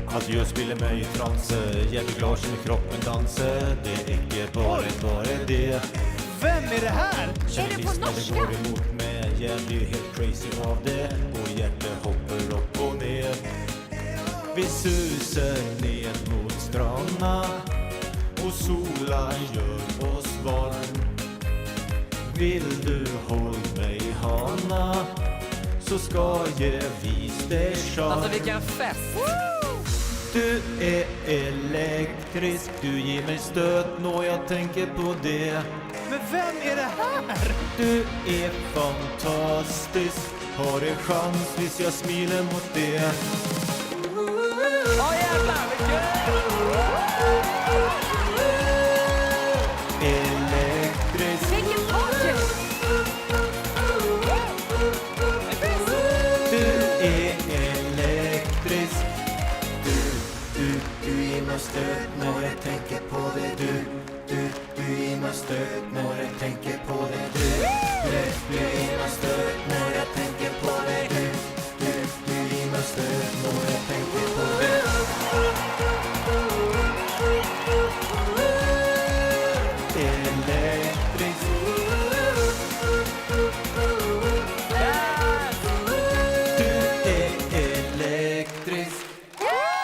At jeg spiller meg i transe, jeg blir glad som i kroppen danser. Det er ikke bare det. Vem är det här? Känner visst när det går emot mig, jag blir helt crazy av det. Och hjärtat hoppar upp och ner. Vi susar ner mot stranden och solen gör oss varm. Vill du hålla mig i handen så ska jag visa dig charm. Alltså vilken fest! Du är elektrisk, du ger mig stöd när jag tänker på det. Men vem är det här? Du är fantastisk, har en chans hvis jag smiler mot det. Åh jävlar, Elektrisk, Vilken party! du är elektrisk. Du ger mig stöd när jag tänker på det. Du ger mig stöd när jag tänker på det. Du ger mig stöd när jag tänker på det. Du ger mig stöd när jag tänker på det. Elektrisk.